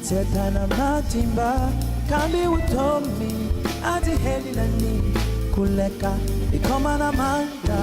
Setana matimba kambi utomi ati heli nani kuleka ikoma na manda.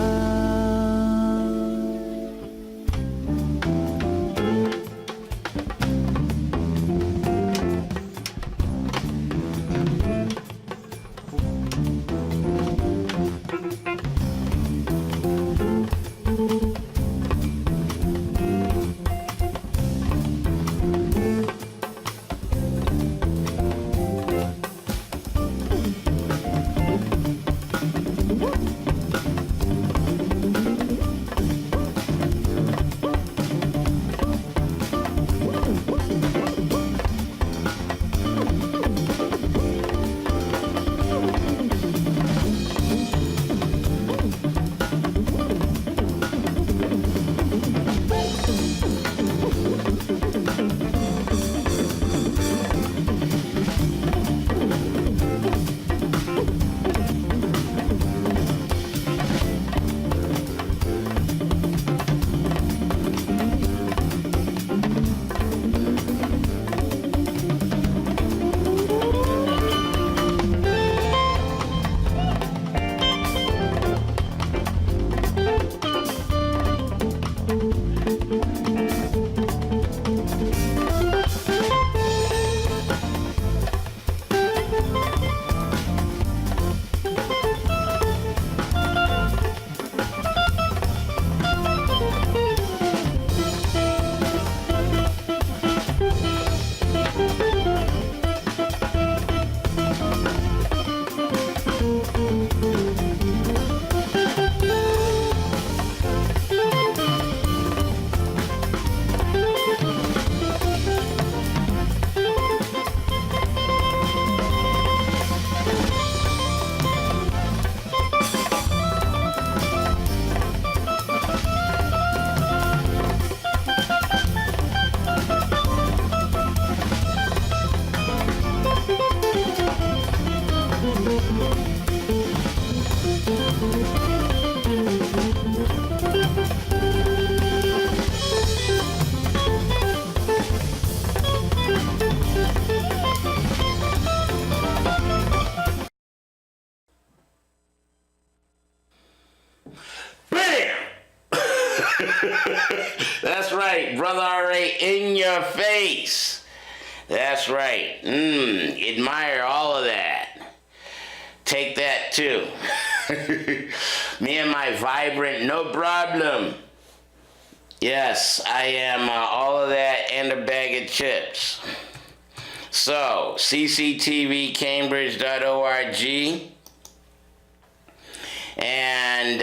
That's right, Brother R.A. in your face. That's right. Admire all of that. Take that too. Me and my vibrant, no problem. Yes, I am all of that and a bag of chips. So, cctvcambridge.org. And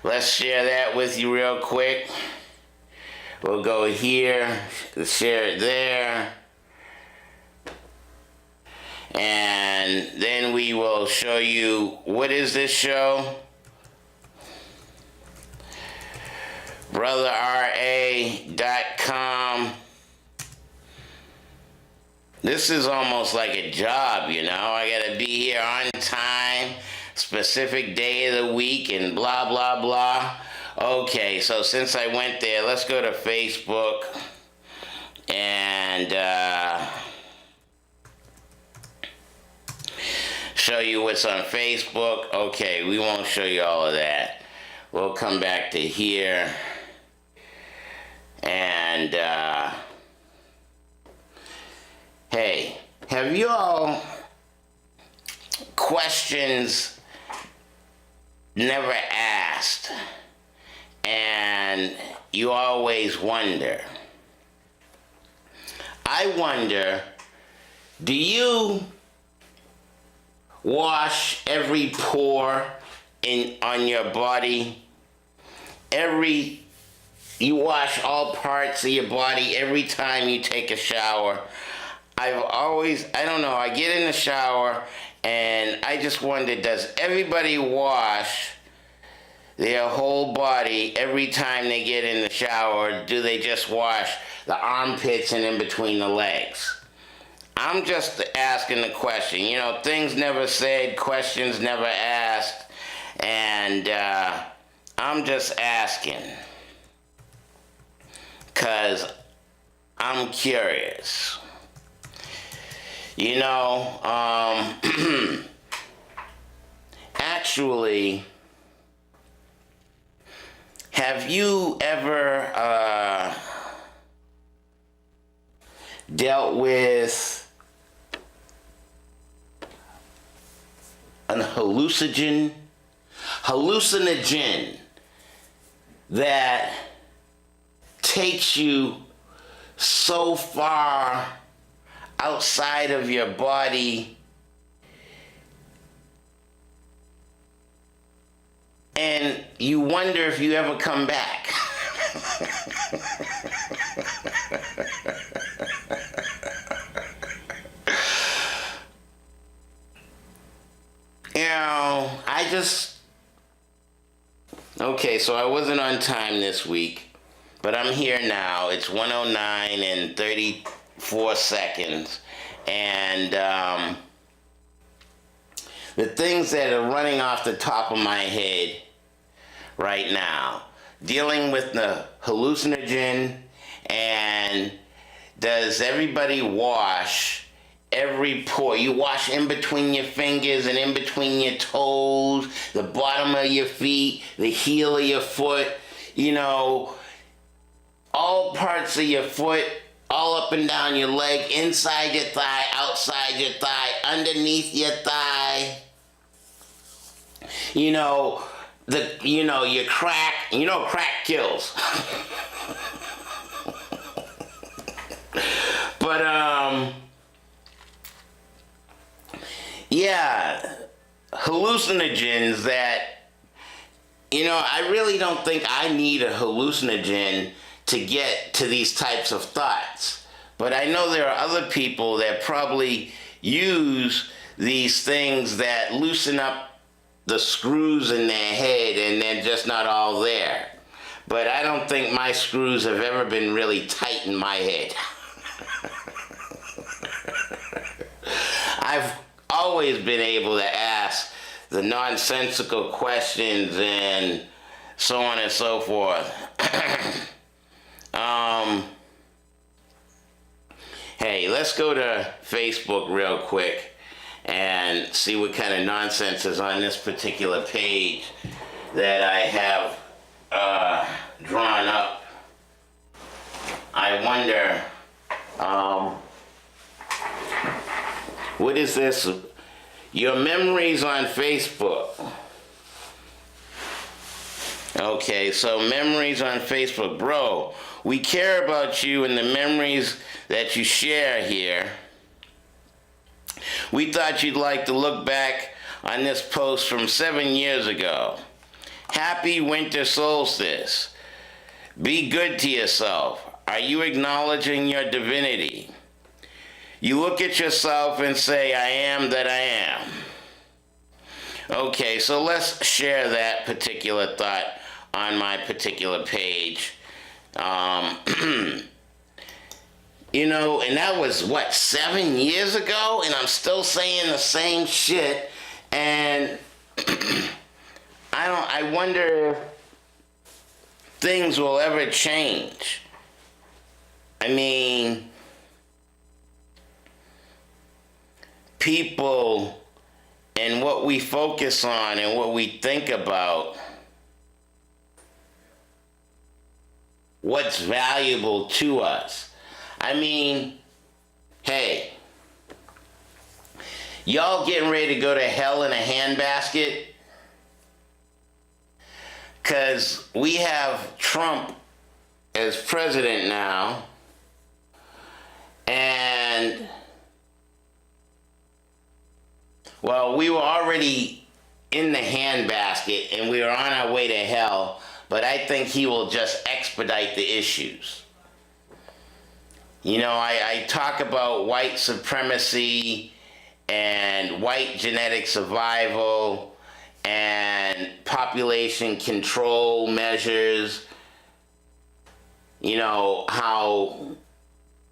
let's share that with you real quick. We'll go here, share it there. And then we will show you, what is this show? BrotherRA.com. This is almost like a job, you know. I gotta be here on time, specific day of the week, and blah, blah, blah. Okay, so since I went there, let's go to Facebook and show you what's on Facebook. Okay, we won't show you all of that. We'll come back to here and hey, have you all questions never asked and you always wonder? I wonder, do you wash every pore on your body? You wash all parts of your body every time you take a shower. I don't know, I get in the shower and I just wonder, does everybody wash their whole body every time they get in the shower? Or do they just wash the armpits and in between the legs? I'm just asking the question. You know, things never said, questions never asked, and I'm just asking. Because I'm curious. You know, actually, have you ever dealt with an hallucinogen that takes you so far outside of your body and you wonder if you ever come back? You know, okay, so I wasn't on time this week, but I'm here now. It's 1:09 and 34 seconds. And the things that are running off the top of my head right now, dealing with the hallucinogen, and does everybody wash every pore? You wash in between your fingers and in between your toes, the bottom of your feet, the heel of your foot, you know, all parts of your foot, all up and down your leg, inside your thigh, outside your thigh, underneath your thigh. You know, your crack, crack kills. But, yeah, hallucinogens that, I really don't think I need a hallucinogen to get to these types of thoughts. But I know there are other people that probably use these things that loosen up the screws in their head and they're just not all there. But I don't think my screws have ever been really tight in my head. I've always been able to ask the nonsensical questions and so on and so forth. Hey, let's go to Facebook real quick and see what kind of nonsense is on this particular page that I have drawn up. I wonder, what is this? Your memories on Facebook. Okay, so memories on Facebook. Bro, we care about you and the memories that you share here. We thought you'd like to look back on this post from 7 years ago. Happy winter solstice. Be good to yourself. Are you acknowledging your divinity? You look at yourself and say, I am that I am. Okay, so let's share that particular thought on my particular page. And that was, 7 years ago? And I'm still saying the same shit. And I wonder if things will ever change. I mean, people and what we focus on and what we think about, what's valuable to us. I mean, hey, y'all getting ready to go to hell in a handbasket? Because we have Trump as president now, and, well, we were already in the handbasket and we were on our way to hell, but I think he will just expedite the issues. I talk about white supremacy and white genetic survival and population control measures. How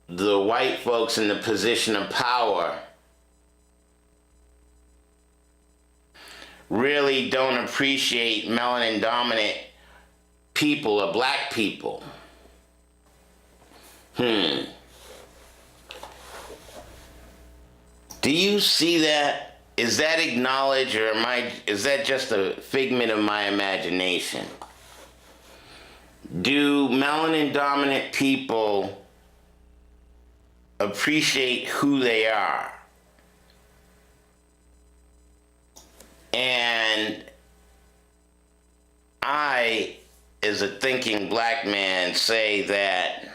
the white folks in the position of power really don't appreciate melanin dominant people or black people. Do you see that? Is that acknowledged, or is that just a figment of my imagination? Do melanin dominant people appreciate who they are? And I, as a thinking black man, say that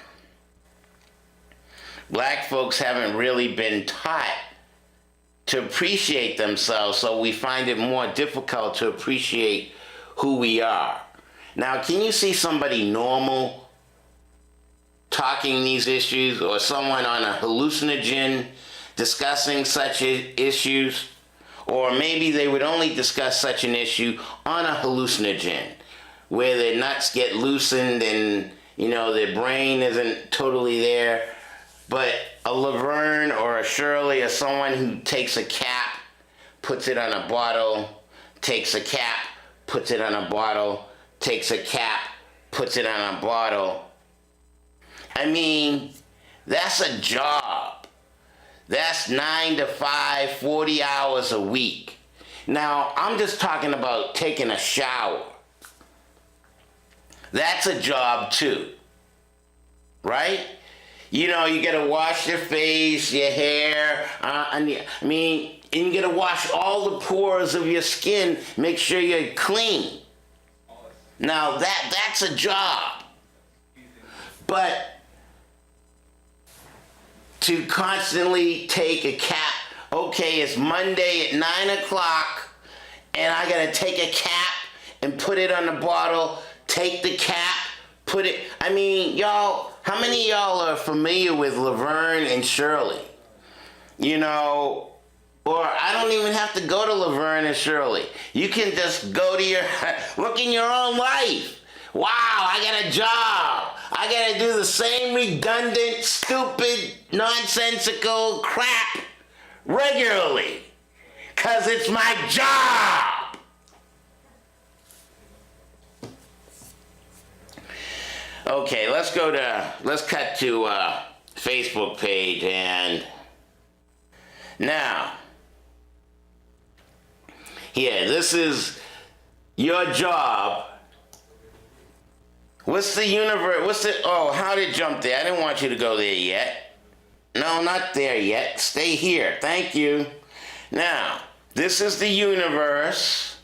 black folks haven't really been taught to appreciate themselves, so we find it more difficult to appreciate who we are. Now, can you see somebody normal talking these issues, or someone on a hallucinogen discussing such issues? Or maybe they would only discuss such an issue on a hallucinogen, where their nuts get loosened and, their brain isn't totally there. But a Laverne or a Shirley or someone who takes a cap, puts it on a bottle, takes a cap, puts it on a bottle, takes a cap, puts it on a bottle. I mean, that's a job. That's 9 to 5, 40 hours a week. Now, I'm just talking about taking a shower. That's a job too, right? You gotta wash your face, your hair, and you gotta wash all the pores of your skin, make sure you're clean. Now, that's a job. But to constantly take a cap, okay, it's Monday at 9 o'clock, and I gotta take a cap and put it on the bottle, take the cap, put it, y'all, how many of y'all are familiar with Laverne and Shirley? Or I don't even have to go to Laverne and Shirley. You can just go to look in your own life. Wow, I got a job. I gotta do the same redundant, stupid, nonsensical crap regularly. 'Cause it's my job. Okay, let's cut to Facebook page, and now, here, this is your job. What's the universe, how did it jump there? I didn't want you to go there yet. No, not there yet. Stay here. Thank you. Now, this is the universe,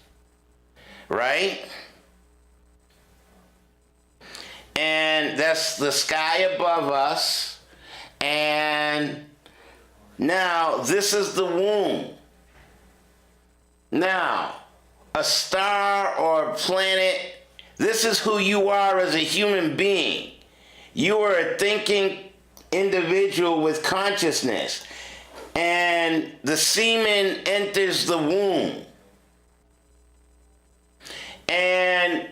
right? And that's the sky above us. And now, this is the womb. Now, a star or a planet, this is who you are as a human being. You are a thinking individual with consciousness. And the semen enters the womb. And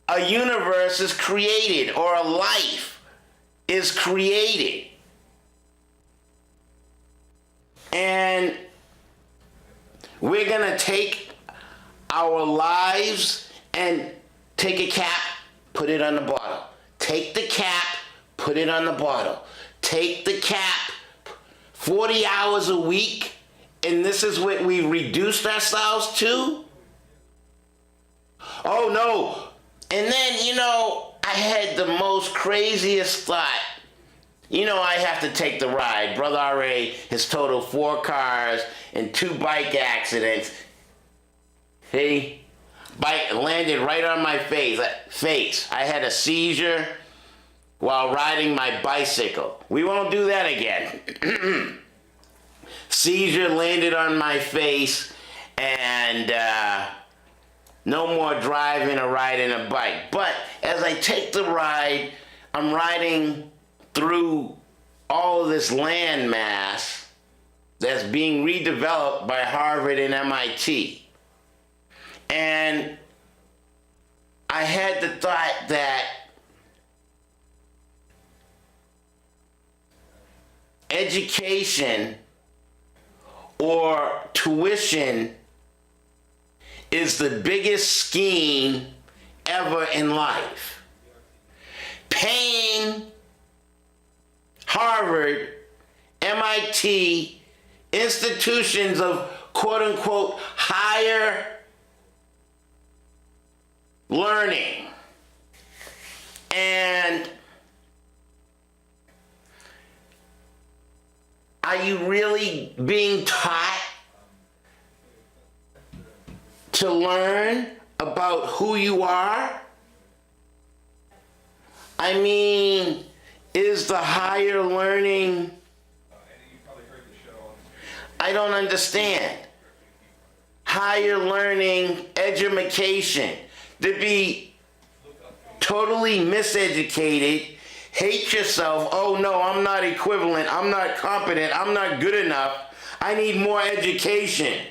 a universe is created, or a life is created. And we're gonna take our lives and take a cap, put it on the bottle. Take the cap, put it on the bottle. Take the cap, 40 hours a week, and this is what we reduced ourselves to? Oh no. And then, I had the most craziest thought. I have to take the ride. Brother R.A. has totaled 4 cars and 2 bike accidents. See? Bike landed right on my face. I had a seizure while riding my bicycle. We won't do that again. Seizure landed on my face, and no more driving or riding a bike. But as I take the ride, I'm riding through all of this land mass that's being redeveloped by Harvard and MIT. And I had the thought that education or tuition is the biggest scheme ever in life. Paying Harvard, MIT, institutions of quote unquote higher learning. And are you really being taught to learn about who you are? I mean, is the higher learning... I don't understand. Higher learning, education, to be totally miseducated, hate yourself, oh no, I'm not equivalent, I'm not competent, I'm not good enough, I need more education.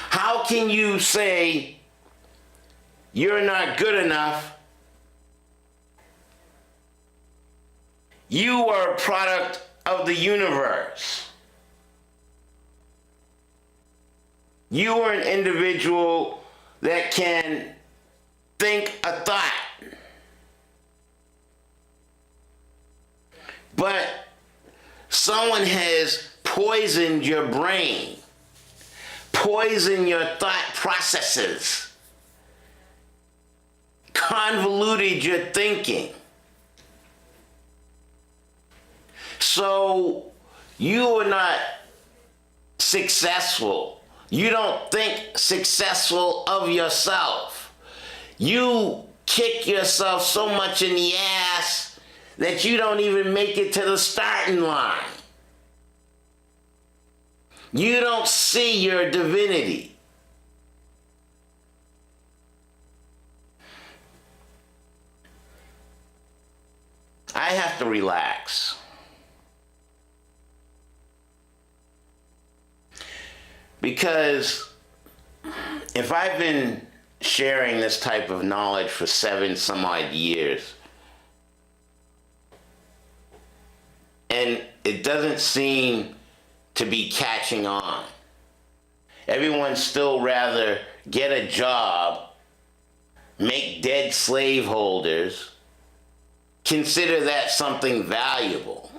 How can you say you're not good enough? You are a product of the universe. You are an individual that can think a thought. But someone has poisoned your brain, poisoned your thought processes, convoluted your thinking. So you are not successful. You don't think successful of yourself. You kick yourself so much in the ass that you don't even make it to the starting line. You don't see your divinity. I have to relax. Because if I've been sharing this type of knowledge for 7 some odd years, and it doesn't seem to be catching on, everyone still rather get a job, make dead slaveholders, consider that something valuable.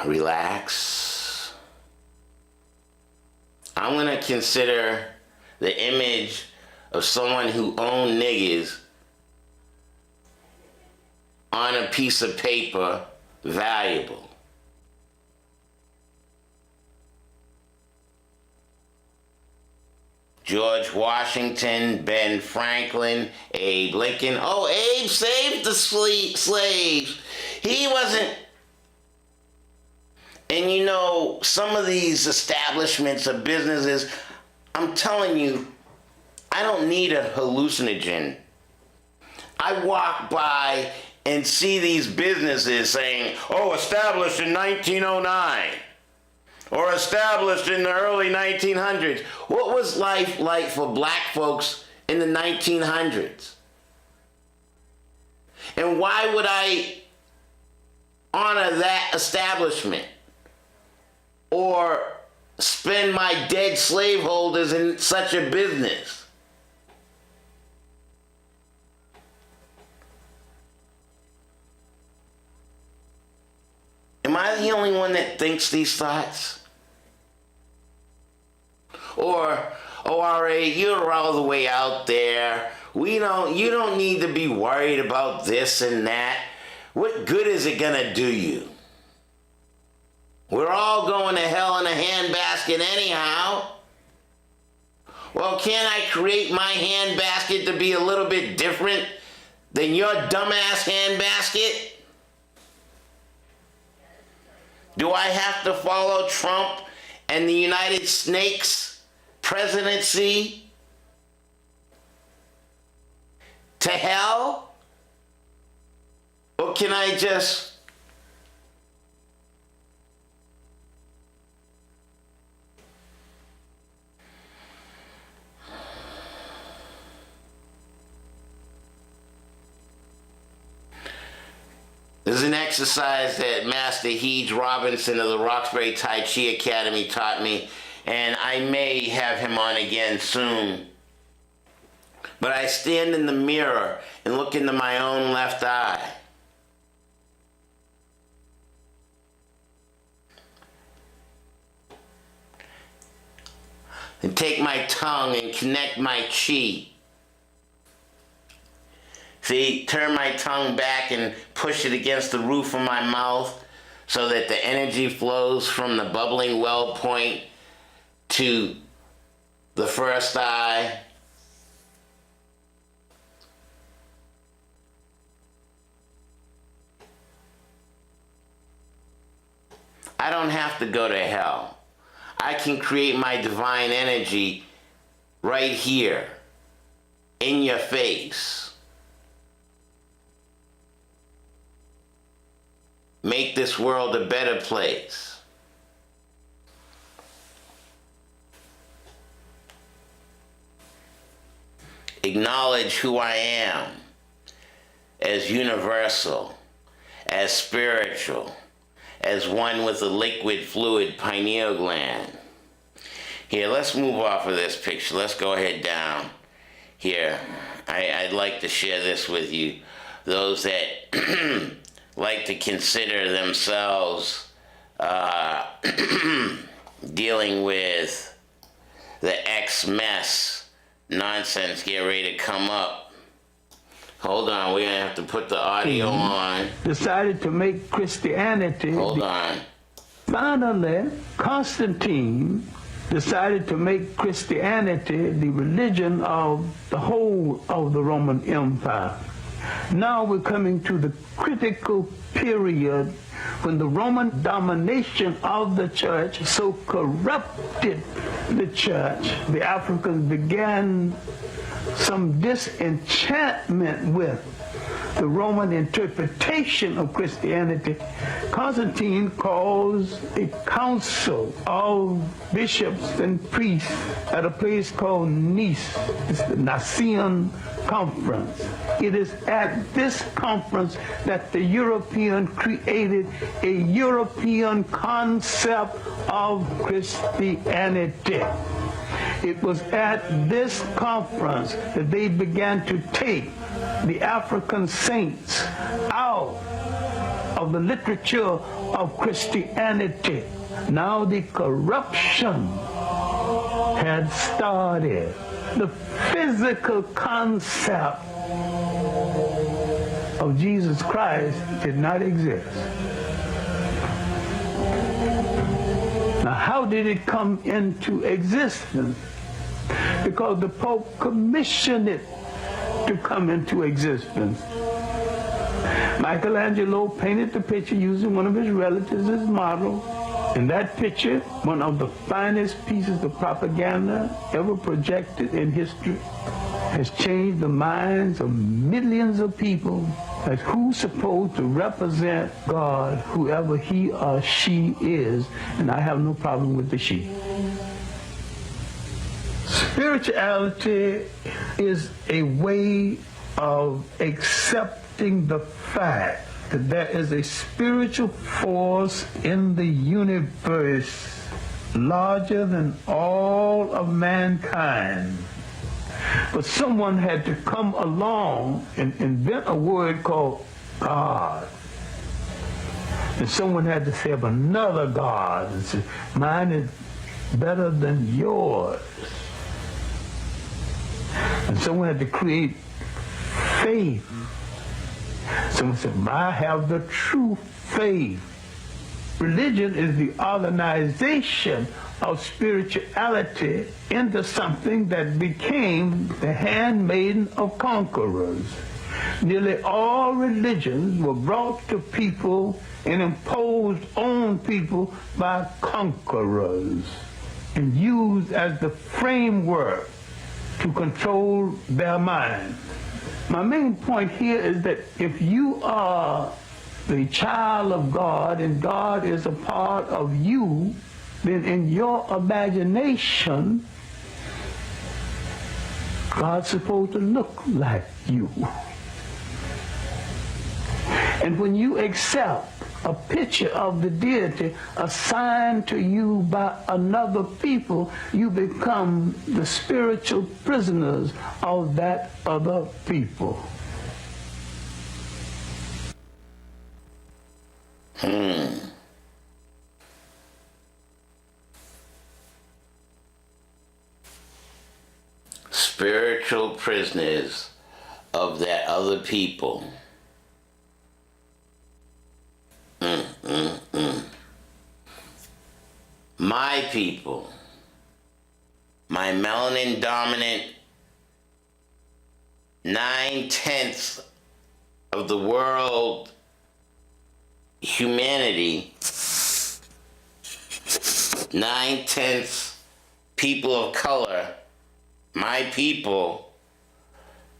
Relax. I'm gonna consider the image of someone who owned niggas on a piece of paper valuable. George Washington, Ben Franklin, Abe Lincoln. Oh, Abe saved the slaves. He wasn't... And you know, some of these establishments or businesses, I'm telling you, I don't need a hallucinogen. I walk by and see these businesses saying, oh, established in 1909, or established in the early 1900s. What was life like for black folks in the 1900s? And why would I honor that establishment? Or spend my dead slaveholders in such a business? Am I the only one that thinks these thoughts? Or, oh, R.A., you're all the way out there. You don't need to be worried about this and that. What good is it gonna do you? We're all going to hell in a handbasket anyhow. Well, can't I create my handbasket to be a little bit different than your dumbass handbasket? Do I have to follow Trump and the United Snakes presidency to hell? Or can I just... This is an exercise that Master Heege Robinson of the Roxbury Tai Chi Academy taught me, and I may have him on again soon. But I stand in the mirror and look into my own left eye. And take my tongue and connect my chi. See, turn my tongue back and push it against the roof of my mouth so that the energy flows from the bubbling well point to the first eye. I don't have to go to hell. I can create my divine energy right here in your face. Make this world a better place. Acknowledge who I am as universal, as spiritual, as one with a liquid fluid pineal gland. Here, let's move off of this picture. Let's go ahead down here. I'd like to share this with you. Those that like to consider themselves dealing with the X-mess nonsense, get ready to come up. Hold on, we're gonna have to put the audio on. Decided to make Christianity. Hold on. Finally, Constantine decided to make Christianity the religion of the whole of the Roman Empire. Now we're coming to the critical period when the Roman domination of the church so corrupted the church, the Africans began some disenchantment with the Roman interpretation of Christianity. Constantine calls a council of bishops and priests at a place called Nice. It's the Nicene Conference. It is at this conference that the European created a European concept of Christianity. It was at this conference that they began to take the African saints out of the literature of Christianity. Now the corruption had started. The physical concept of Jesus Christ did not exist. Now, how did it come into existence? Because the Pope commissioned it to come into existence. Michelangelo painted the picture using one of his relatives as model. And that picture, one of the finest pieces of propaganda ever projected in history, has changed the minds of millions of people as who's supposed to represent God, whoever he or she is, and I have no problem with the she. Spirituality is a way of accepting the fact that there is a spiritual force in the universe larger than all of mankind. But someone had to come along and invent a word called God. And someone had to say of another God and say, mine is better than yours. And someone had to create faith. Someone said, I have the true faith. Religion is the organization of spirituality into something that became the handmaiden of conquerors. Nearly all religions were brought to people and imposed on people by conquerors and used as the framework to control their mind. My main point here is that if you are the child of God and God is a part of you, then in your imagination, God's supposed to look like you. And when you accept a picture of the deity assigned to you by another people, you become the spiritual prisoners of that other people. Spiritual prisoners of that other people. My people, my melanin dominant 9/10 of the world humanity, 9/10 people of color, my people,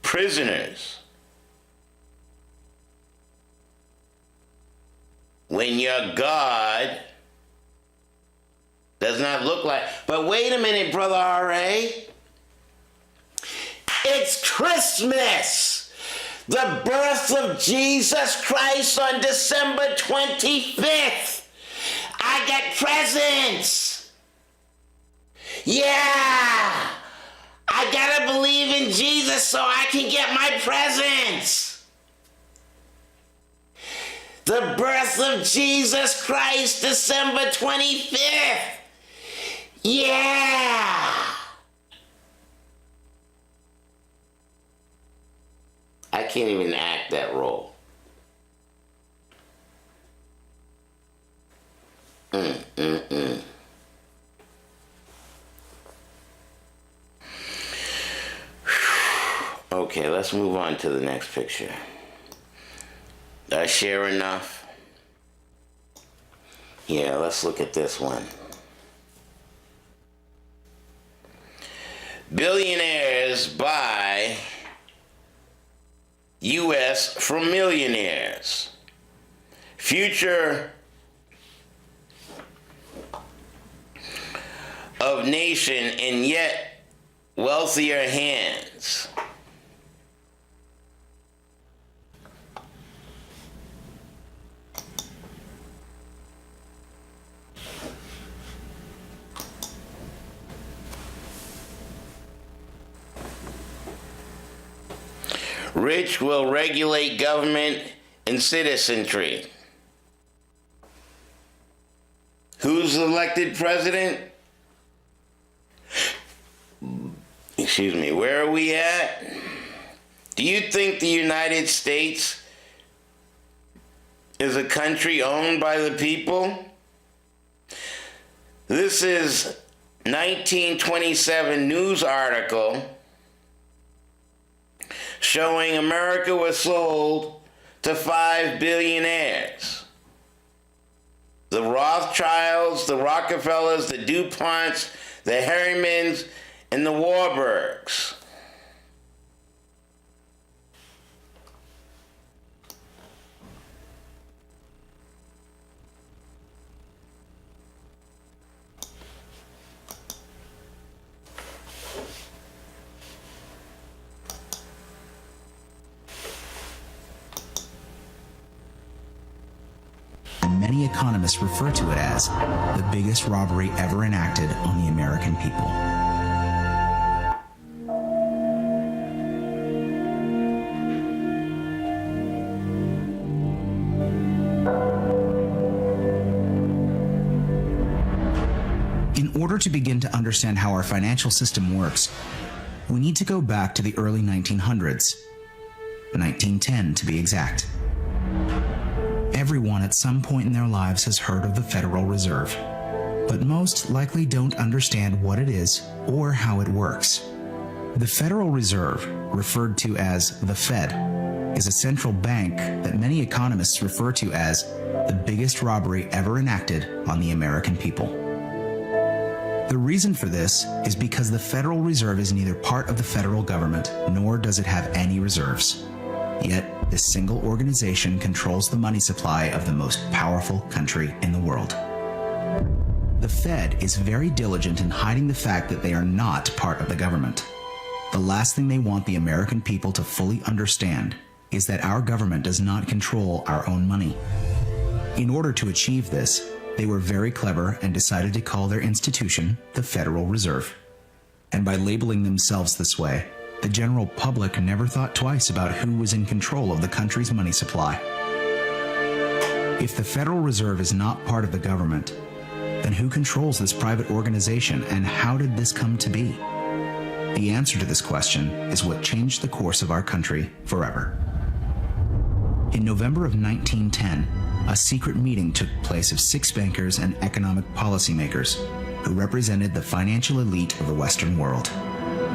prisoners. When your God does not look like, but wait a minute, Brother R.A. It's Christmas, the birth of Jesus Christ on December 25th. I got presents. Yeah, I gotta believe in Jesus so I can get my presents. The birth of Jesus Christ, December 25th. Yeah. I can't even act that role. Okay, let's move on to the next picture. Did I share enough? Yeah, let's look at this one. Billionaires buy U.S. from millionaires. Future of nation in yet wealthier hands. Rich will regulate government and citizenry. Who's elected president? Excuse me, where are we at? Do you think the United States is a country owned by the people? This is 1927 news article showing America was sold to 5 billionaires. The Rothschilds, the Rockefellers, the DuPonts, the Harrimans, and the Warburgs. Many economists refer to it as the biggest robbery ever enacted on the American people. In order to begin to understand how our financial system works, we need to go back to the early 1900s, 1910 to be exact. Everyone at some point in their lives has heard of the Federal Reserve, but most likely don't understand what it is or how it works. The Federal Reserve, referred to as the Fed, is a central bank that many economists refer to as the biggest robbery ever enacted on the American people. The reason for this is because the Federal Reserve is neither part of the federal government nor does it have any reserves. Yet, this single organization controls the money supply of the most powerful country in the world. The Fed is very diligent in hiding the fact that they are not part of the government. The last thing they want the American people to fully understand is that our government does not control our own money. In order to achieve this, they were very clever and decided to call their institution the Federal Reserve. And by labeling themselves this way, the general public never thought twice about who was in control of the country's money supply. If the Federal Reserve is not part of the government, then who controls this private organization and how did this come to be? The answer to this question is what changed the course of our country forever. In November of 1910, a secret meeting took place of 6 bankers and economic policymakers who represented the financial elite of the Western world.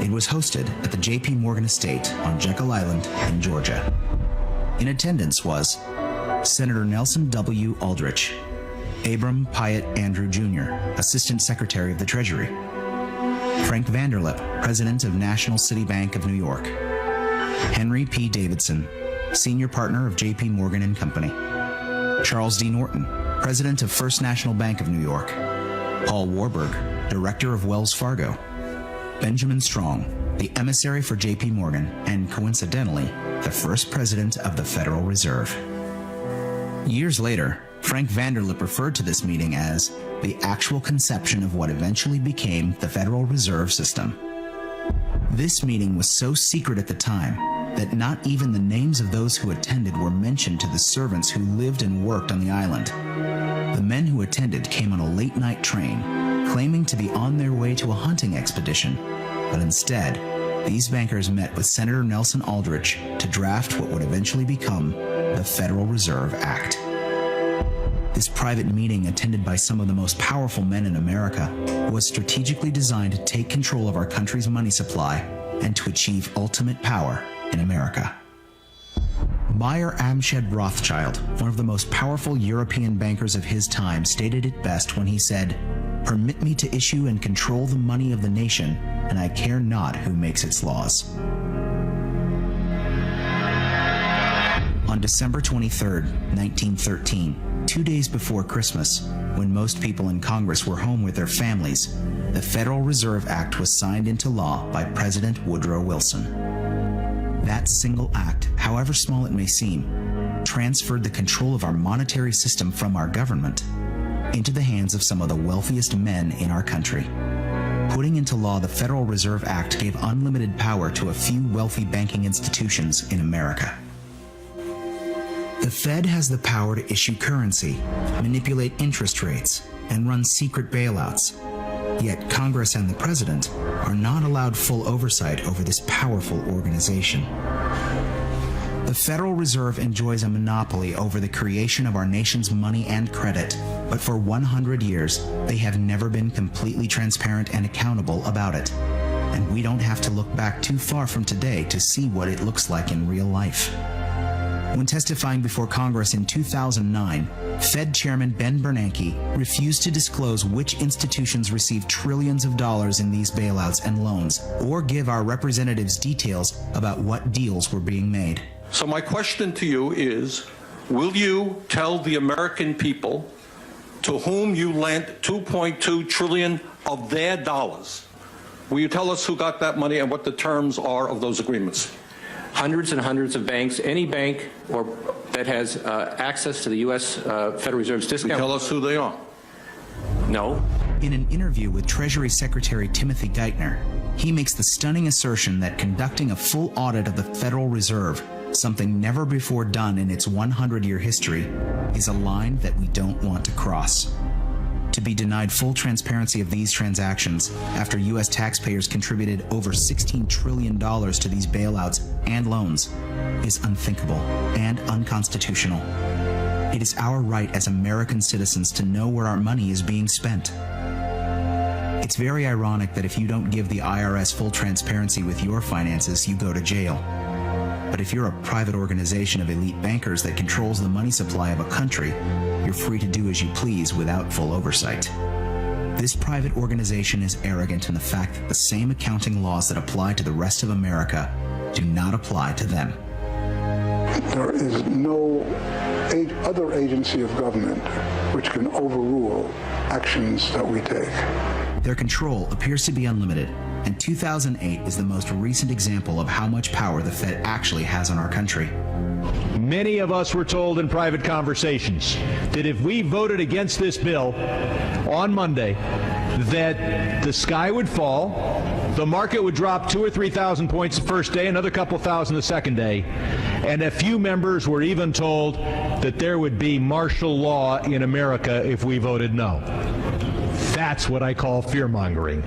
It was hosted at the J.P. Morgan estate on Jekyll Island in Georgia. In attendance was Senator Nelson W. Aldrich, Abram Piatt Andrew Jr., Assistant Secretary of the Treasury, Frank Vanderlip, President of National City Bank of New York, Henry P. Davidson, Senior Partner of J.P. Morgan and Company, Charles D. Norton, President of First National Bank of New York, Paul Warburg, Director of Wells Fargo, Benjamin Strong, the emissary for J.P. Morgan, and coincidentally, the first president of the Federal Reserve. Years later, Frank Vanderlip referred to this meeting as the actual conception of what eventually became the Federal Reserve System. This meeting was so secret at the time that not even the names of those who attended were mentioned to the servants who lived and worked on the island. The men who attended came on a late-night train, claiming to be on their way to a hunting expedition, but instead, these bankers met with Senator Nelson Aldrich to draft what would eventually become the Federal Reserve Act. This private meeting, attended by some of the most powerful men in America, was strategically designed to take control of our country's money supply and to achieve ultimate power in America. Mayer Amschad Rothschild, one of the most powerful European bankers of his time, stated it best when he said, "Permit me to issue and control the money of the nation, and I care not who makes its laws." On December 23, 1913, 2 days before Christmas, when most people in Congress were home with their families, the Federal Reserve Act was signed into law by President Woodrow Wilson. That single act, however small it may seem, transferred the control of our monetary system from our government into the hands of some of the wealthiest men in our country. Putting into law the Federal Reserve Act gave unlimited power to a few wealthy banking institutions in America. The Fed has the power to issue currency, manipulate interest rates, and run secret bailouts. Yet Congress and the President are not allowed full oversight over this powerful organization. The Federal Reserve enjoys a monopoly over the creation of our nation's money and credit, but for 100 years, they have never been completely transparent and accountable about it. And we don't have to look back too far from today to see what it looks like in real life. When testifying before Congress in 2009, Fed Chairman Ben Bernanke refused to disclose which institutions received trillions of dollars in these bailouts and loans, or give our representatives details about what deals were being made. So my question to you is, will you tell the American people to whom you lent $2.2 trillion of their dollars? Will you tell us who got that money and what the terms are of those agreements? Hundreds and hundreds of banks, any bank that has access to the U.S. Federal Reserve's discount. Tell us who they are. No. In an interview with Treasury Secretary Timothy Geithner, he makes the stunning assertion that conducting a full audit of the Federal Reserve, something never before done in its 100-year history, is a line that we don't want to cross. To be denied full transparency of these transactions after U.S. taxpayers contributed over $16 trillion to these bailouts and loans is unthinkable and unconstitutional. It is our right as American citizens to know where our money is being spent. It's very ironic that if you don't give the IRS full transparency with your finances, you go to jail. But if you're a private organization of elite bankers that controls the money supply of a country, you're free to do as you please without full oversight. This private organization is arrogant in the fact that the same accounting laws that apply to the rest of America do not apply to them. There is no other agency of government which can overrule actions that we take. Their control appears to be unlimited, and 2008 is the most recent example of how much power the Fed actually has on our country. Many of us were told in private conversations that if we voted against this bill on Monday, that the sky would fall, the market would drop 2,000 or 3,000 points the first day, another couple thousand the second day, and a few members were even told that there would be martial law in America if we voted no. That's what I call fear-mongering.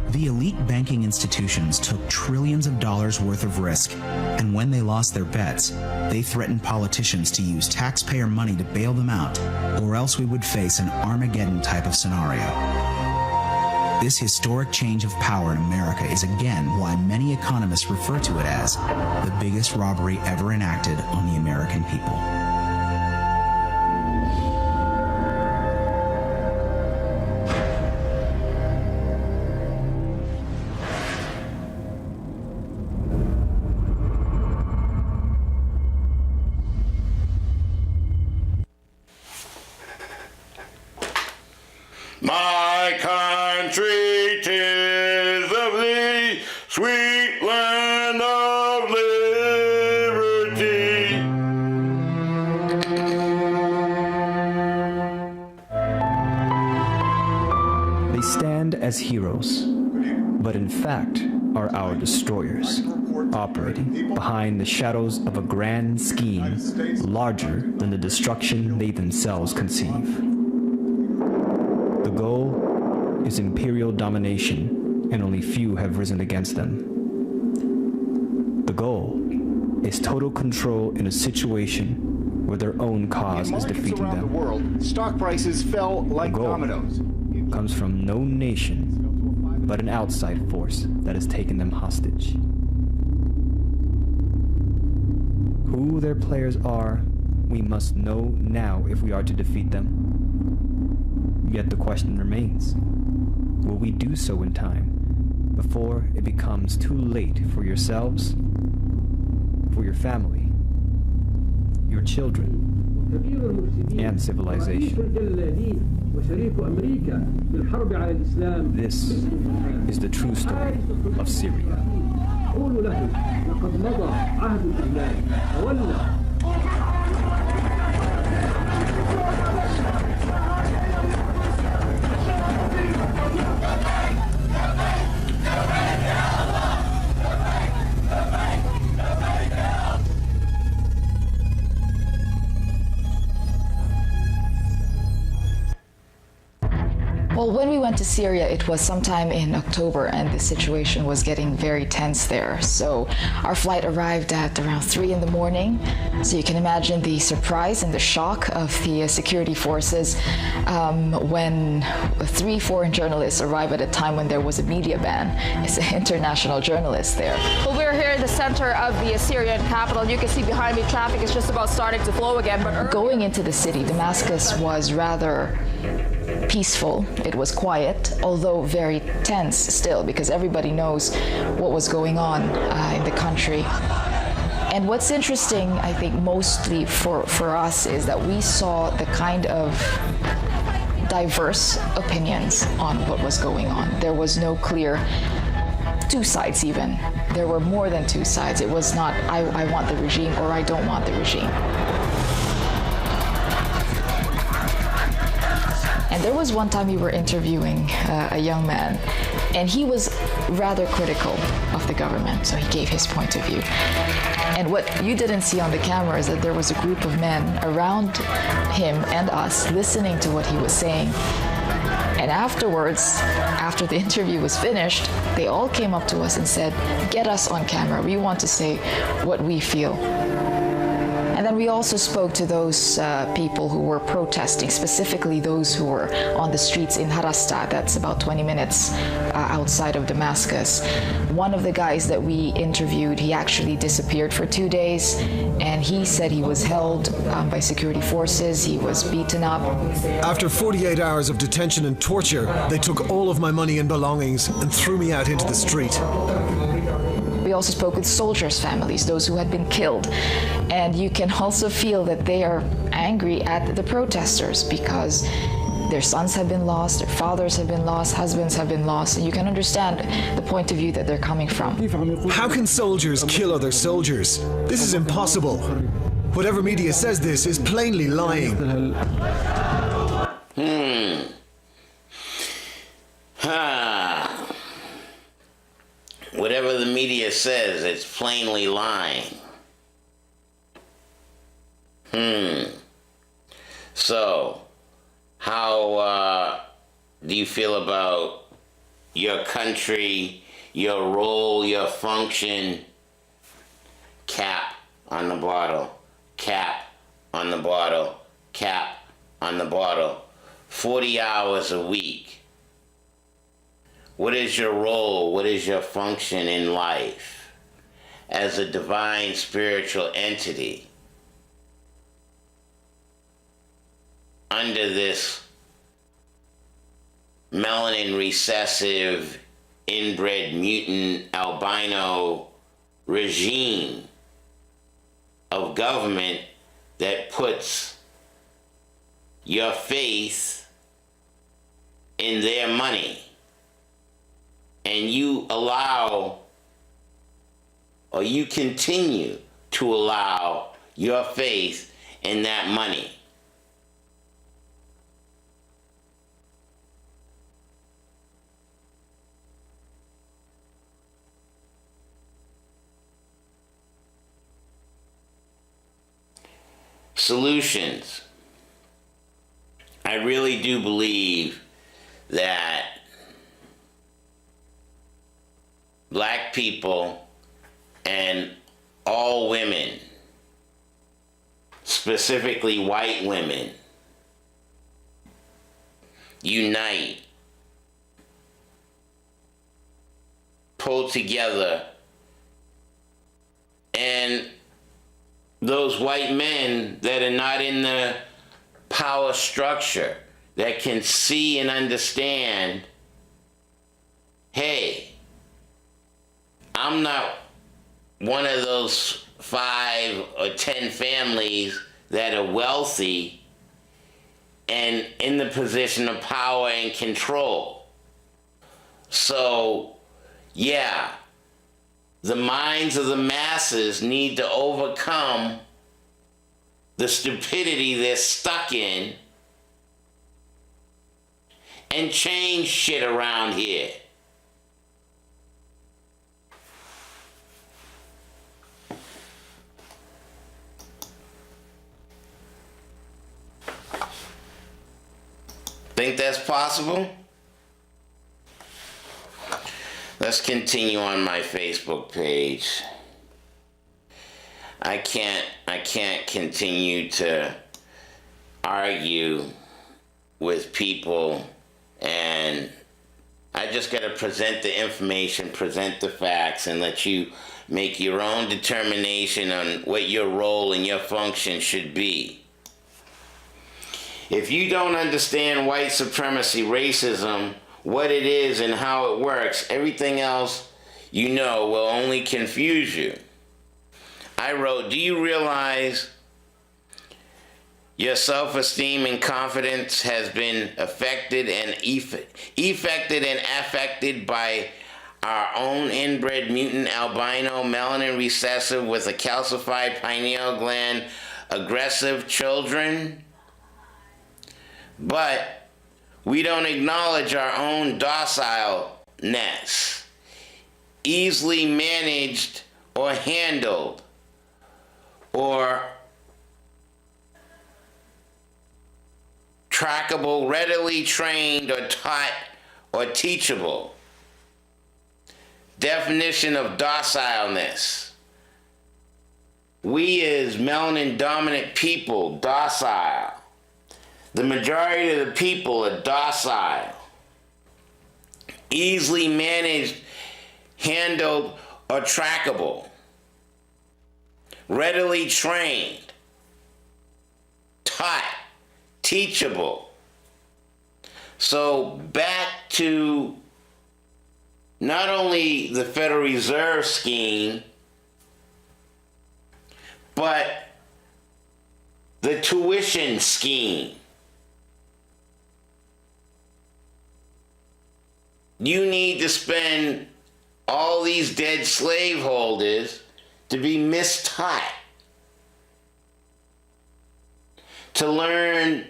The elite banking institutions took trillions of dollars worth of risk, and when they lost their bets, they threatened politicians to use taxpayer money to bail them out, or else we would face an Armageddon type of scenario. This historic change of power in America is again why many economists refer to it as the biggest robbery ever enacted on the American people. My country, 'tis of thee, sweet land of liberty. They stand as heroes, but in fact are our destroyers, operating behind the shadows of a grand scheme larger than the destruction they themselves conceive. The goal is imperial domination, and only few have risen against them. The goal is total control in a situation where their own cause is defeating them. The world, stock prices fell like dominoes. Comes from no nation, but an outside force that has taken them hostage. Who their players are, we must know now if we are to defeat them. Yet the question remains, will we do so in time, before it becomes too late for yourselves, for your family, your children, and civilization? This is the true story of Syria. Well, when we went to Syria, it was sometime in October, and the situation was getting very tense there. So our flight arrived at around 3 in the morning. So you can imagine the surprise and the shock of the security forces when 3 foreign journalists arrived at a time when there was a media ban. It's an international journalist there. Well, we're here in the center of the Syrian capital. You can see behind me, traffic is just about starting to flow again. But going into the city, Damascus was rather peaceful. It was quiet, although very tense still, because everybody knows what was going on in the country. And what's interesting, I think, mostly for us is that we saw the kind of diverse opinions on what was going on. There was no clear 2 sides even. There were more than 2 sides. It was not, I want the regime or I don't want the regime. And there was one time we were interviewing a young man, and he was rather critical of the government, so he gave his point of view. And what you didn't see on the camera is that there was a group of men around him and us listening to what he was saying. And afterwards, after the interview was finished, they all came up to us and said, "Get us on camera. We want to say what we feel." And then we also spoke to those people who were protesting, specifically those who were on the streets in Harasta. That's about 20 minutes outside of Damascus. One of the guys that we interviewed, he actually disappeared for 2 days, and he said he was held by security forces. He was beaten up. After 48 hours of detention and torture, they took all of my money and belongings and threw me out into the street. We also spoke with soldiers' families, those who had been killed. And you can also feel that they are angry at the protesters because Their sons have been lost, their fathers have been lost, husbands have been lost, and you can understand the point of view that they're coming from. How can soldiers kill other soldiers? This is impossible. Whatever media says this is plainly lying. Whatever the media says, it's plainly lying. So, how do you feel about your country, your role, your function? Cap on the bottle, cap on the bottle, cap on the bottle. 40 hours a week. What is your role? What is your function in life as a divine spiritual entity under this melanin recessive, inbred mutant albino regime of government that puts your faith in their money, and you allow, or you continue to allow your faith in that money? Solutions. I really do believe that black people and all women, specifically white women, unite, pull together, and those white men that are not in the power structure, that can see and understand, hey, I'm not one of those 5 or 10 families that are wealthy and in the position of power and control. So, yeah, the minds of the masses need to overcome the stupidity they're stuck in and change shit around here. Think that's possible? Let's continue on my Facebook page. I can't continue to argue with people, and I just got to present the information, present the facts, and let you make your own determination on what your role and your function should be. If you don't understand white supremacy, racism, what it is and how it works, everything else you know will only confuse you. I wrote, do you realize your self-esteem and confidence has been affected and affected by our own inbred mutant albino melanin recessive with a calcified pineal gland aggressive children? But we don't acknowledge our own docileness, easily managed or handled, or trackable, readily trained or taught or teachable. Definition of docileness. We as melanin dominant people, docile. The majority of the people are docile, easily managed, handled, or trackable, readily trained, taught, teachable. So back to not only the Federal Reserve scheme, but the tuition scheme. you need to spend all these dead slaveholders to be mistaught, to learn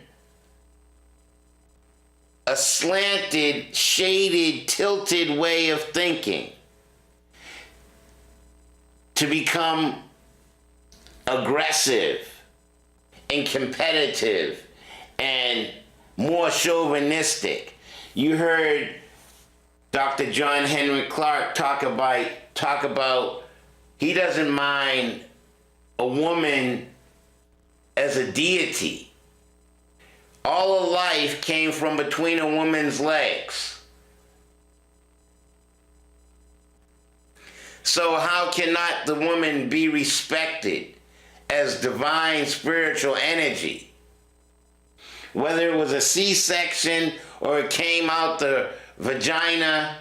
a slanted, shaded, tilted way of thinking, to become aggressive and competitive and more chauvinistic. You heard Dr. John Henrik Clarke talk about he doesn't mind a woman as a deity. All of life came from between a woman's legs. So how cannot the woman be respected as divine spiritual energy? Whether it was a C-section or it came out the vagina,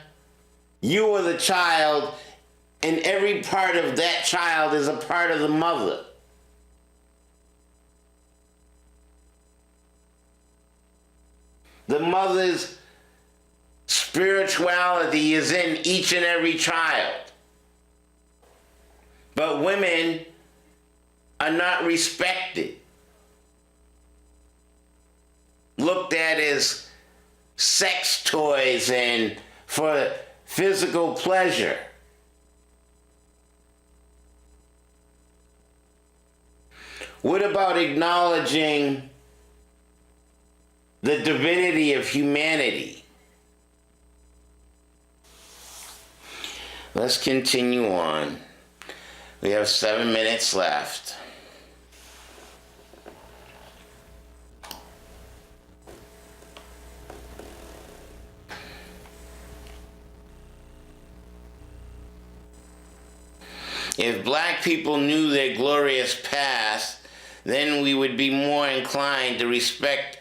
you were the child, and every part of that child is a part of the mother. The mother's spirituality is in each and every child. But women are not respected, looked at as sex toys and for physical pleasure. What about acknowledging the divinity of humanity? Let's continue on. We have 7 minutes left. If black people knew their glorious past, then we would be more inclined to respect.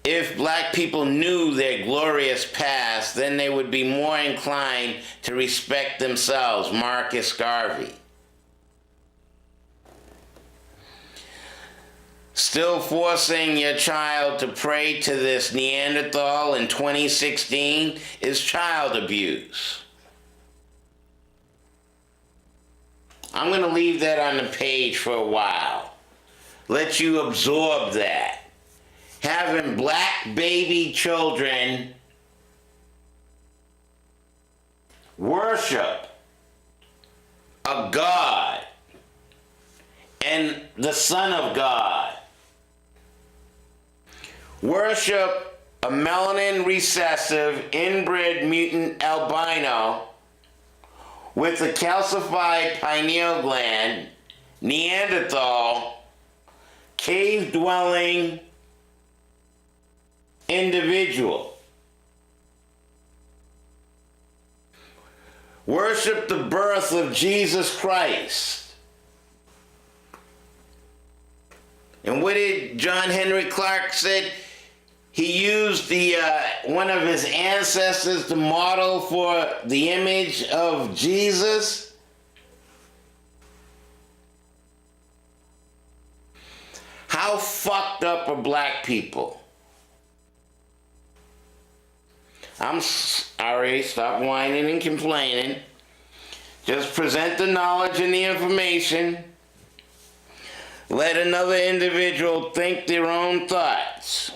If black people knew their glorious past, then they would be more inclined to respect themselves. Marcus Garvey. Still forcing your child to pray to this Neanderthal in 2016 is child abuse. I'm going to leave that on the page for a while. Let you absorb that. Having black baby children worship a God and the Son of God. Worship a melanin recessive inbred mutant albino with a calcified pineal gland, Neanderthal, cave-dwelling individual. Worship the birth of Jesus Christ. And what did John Henrik Clarke said? He used the one of his ancestors to model for the image of Jesus. How fucked up are black people? I'm sorry, stop whining and complaining. Just present the knowledge and the information. Let another individual think their own thoughts.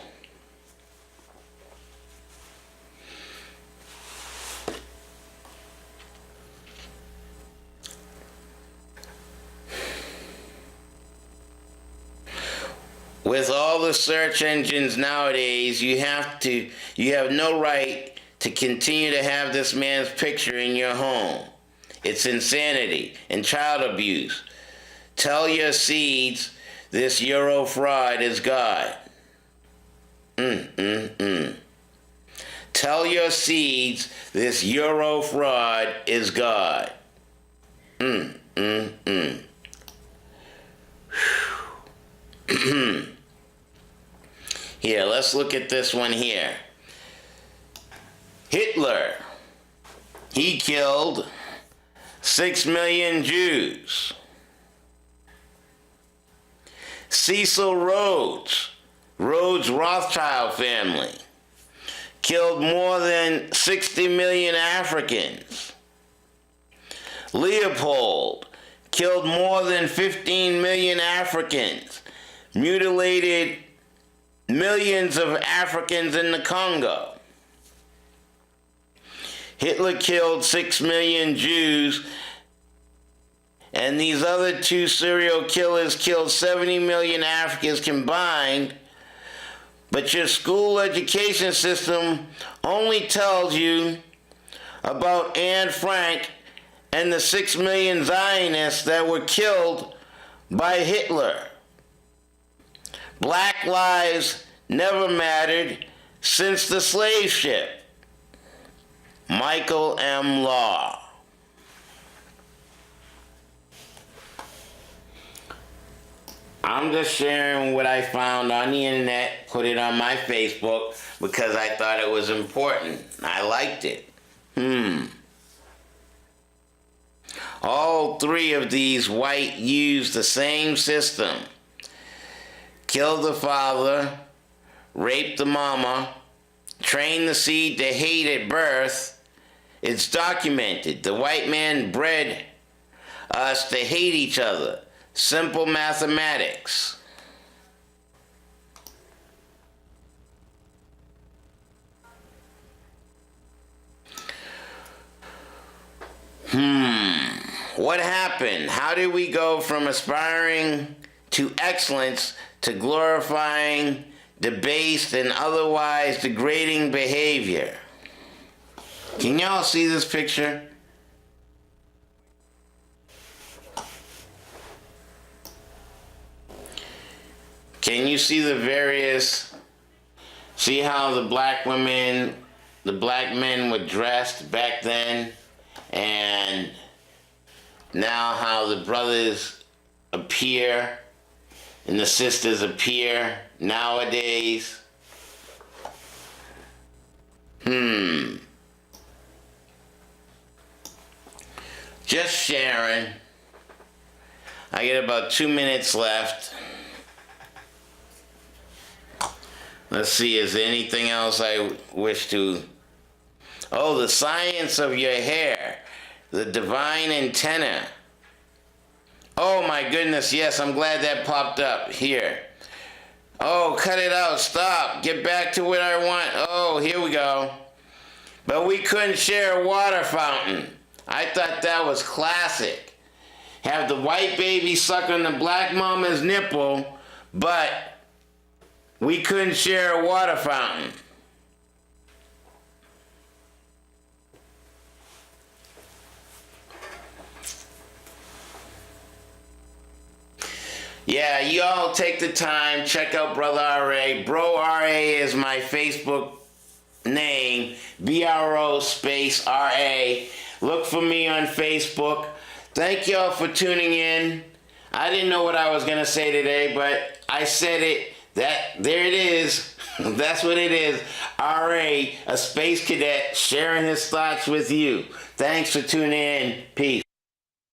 With all the search engines nowadays, you have no right to continue to have this man's picture in your home. It's insanity and child abuse. Tell your seeds this Euro fraud is God. Tell your seeds this Euro fraud is God. Here, let's look at this one here. Hitler, he killed 6 million Jews. Cecil Rhodes, Rhodes Rothschild family, killed more than 60 million Africans. Leopold killed more than 15 million Africans, mutilated millions of Africans in the Congo. Hitler killed 6 million Jews, and these other two serial killers killed 70 million Africans combined. But your school education system only tells you about Anne Frank and the 6 million Zionists that were killed by Hitler. Black lives never mattered since the slave ship. Michael M. Law. I'm just sharing what I found on the internet, put it on my Facebook because I thought it was important. I liked it. All three of these white used the same system. Killed the father, raped the mama, trained the seed to hate at birth. It's documented. The white man bred us to hate each other. Simple mathematics. What happened? How did we go from aspiring to excellence to glorifying debased and otherwise degrading behavior? Can y'all see this picture? Can you see the various, see how the black women, the black men were dressed back then, and now how the brothers appear and the sisters appear nowadays? Just sharing. I get about 2 minutes left. Let's see, is there anything else I wish to... Oh, the science of your hair. The divine antenna. Oh my goodness, yes, I'm glad that popped up. Here. Oh, cut it out, stop. Get back to what I want. Oh, here we go. But we couldn't share a water fountain. I thought that was classic. Have the white baby suck on the black mama's nipple, but we couldn't share a water fountain. Yeah, y'all take the time, check out Brother R.A. Bro R.A. is my Facebook name, B-R-O space R-A. Look for me on Facebook. Thank y'all for tuning in. I didn't know what I was going to say today, but I said it. There it is. That's what it is. R.A., a space cadet, sharing his thoughts with you. Thanks for tuning in. Peace.